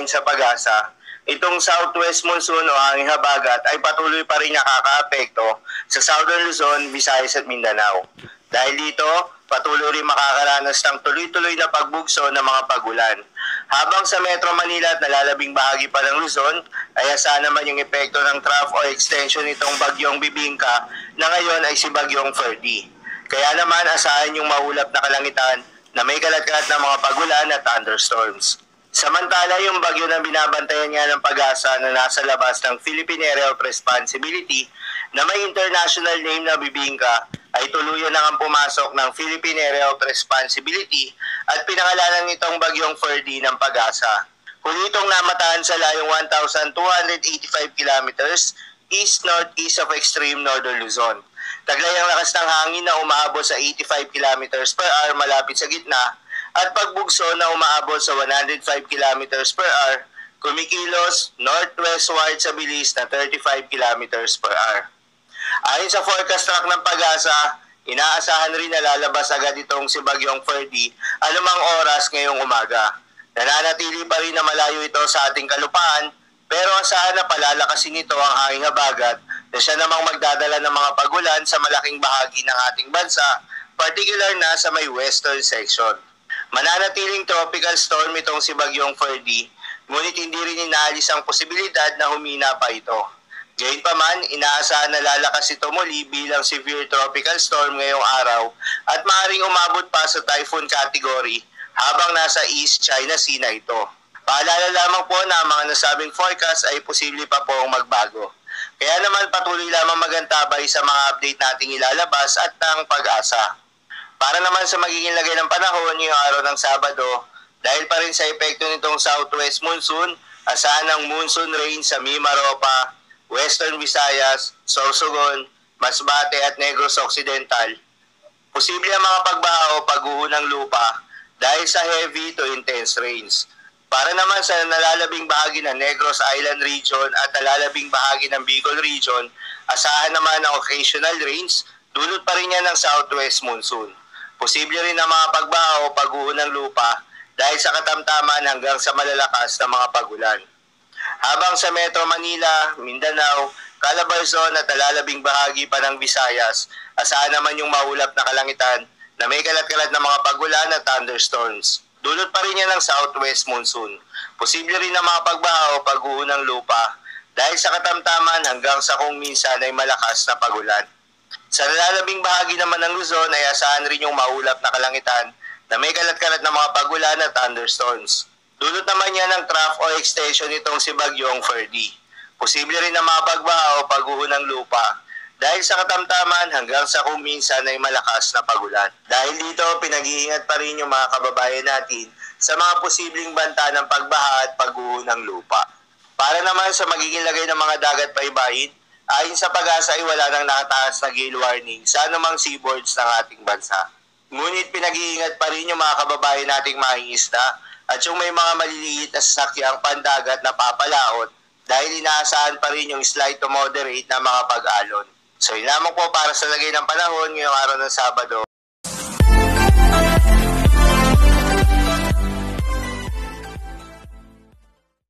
ayon sa Pag-asa, itong southwest monsoon o hanging habagat ay patuloy pa rin nakakaapekto sa Southern Luzon, Visayas at Mindanao. Dahil dito, patuloy rin makakaranas ng tuloy-tuloy na pagbugso ng mga pagulan. Habang sa Metro Manila at nalalabing bahagi pa ng Luzon, ay asahan naman yung epekto ng trough o extension nitong bagyong Bibingka na ngayon ay si bagyong Ferdy. Kaya naman asahan yung maulap na kalangitan na may kalat-kalat na mga pagulan at thunderstorms. Samantala, yung bagyo na binabantayan nga ng Pag-asa na nasa labas ng Philippine Area of Responsibility na may international name na Bibingka ay tuluyan na ang pumasok ng Philippine Area of Responsibility at pinangalanan nitong bagyong Ferdy ng Pag-asa. Huli itong namatahan sa layong 1,285 kilometers east-northeast of extreme northern Luzon. Taglay ang lakas ng hangin na umaabot sa 85 kilometers per hour malapit sa gitna at pagbugso na umaabot sa 105 kilometers per hour, kumikilos northwestward sa bilis na 35 kilometers per hour. Ayon sa forecast track ng Pag-asa, inaasahan rin na lalabas agad itong si bagyong Ferdy anumang oras ngayong umaga. Nananatili pa rin na malayo ito sa ating kalupaan, pero asahan na palalakasin ito ang hanging habagat na siya namang magdadala ng mga pagulan sa malaking bahagi ng ating bansa, particular na sa may western section. Mananatiling tropical storm itong si bagyong Ferdy, ngunit hindi rin inaalis ang posibilidad na humina pa ito. Gayunpaman, inaasahan na lalakas ito muli bilang severe tropical storm ngayong araw at maaaring umabot pa sa typhoon category habang nasa East China Sea na ito. Paalala lamang po na ang mga nasabing forecast ay posible pa pong magbago. Kaya naman patuloy lamang magantabay sa mga update nating ilalabas at ng Pag-asa. Para naman sa magiging lagay ng panahon ngayong araw ng Sabado, dahil pa rin sa epekto nitong southwest monsoon, asahan ng monsoon rain sa Mimaropa, Western Visayas, Sorsogon, Masbate at Negros Occidental. Posible ang mga pagbaha o pagguho ng lupa dahil sa heavy to intense rains. Para naman sa nalalabing bahagi ng Negros Island Region at nalalabing bahagi ng Bicol Region, asahan naman ang occasional rains, dulot pa rin yan ng southwest monsoon. Posible rin ang mga pagbaha o pagguho ng lupa dahil sa katamtaman hanggang sa malalakas na mga pagulan. Habang sa Metro Manila, Mindanao, Calabarzon at nalalabing bahagi pa ng Visayas, asahan naman yung maulap na kalangitan na may kalat-kalat na mga pagulan at thunderstorms. Dulot pa rin yan ng southwest monsoon. Posible rin ang mga pagbaha o pagguho ng lupa dahil sa katamtaman hanggang sa kung minsan ay malakas na pagulan. Sa nalalabing bahagi naman ng Luzon ay asahan rin yung maulap na kalangitan na may kalat-kalat na mga pagulan at thunderstorms. Dulot naman yan ng trough o extension nitong si bagyong Ferdy. Posible rin na mga pagbaha o pagguho ng lupa dahil sa katamtaman hanggang sa kung minsan ay malakas na pagulan. Dahil dito, pinag-iingat pa rin yung mga kababayan natin sa mga posibleng banta ng pagbaha at pagguho ng lupa. Para naman sa magiging lagay ng mga dagat paibahin, ayon sa Pag-asa ay wala nang nakataas na gale warning sa anumang seaboards ng ating bansa. Ngunit pinag-iingat pa rin yung mga kababayan nating mangingisda at yung may mga maliliit na sasakyang pandagat na papalaot dahil inaasahan pa rin yung slight to moderate na mga pag-alon. So yun lamang po para sa lagay ng panahon ngayong araw ng Sabado.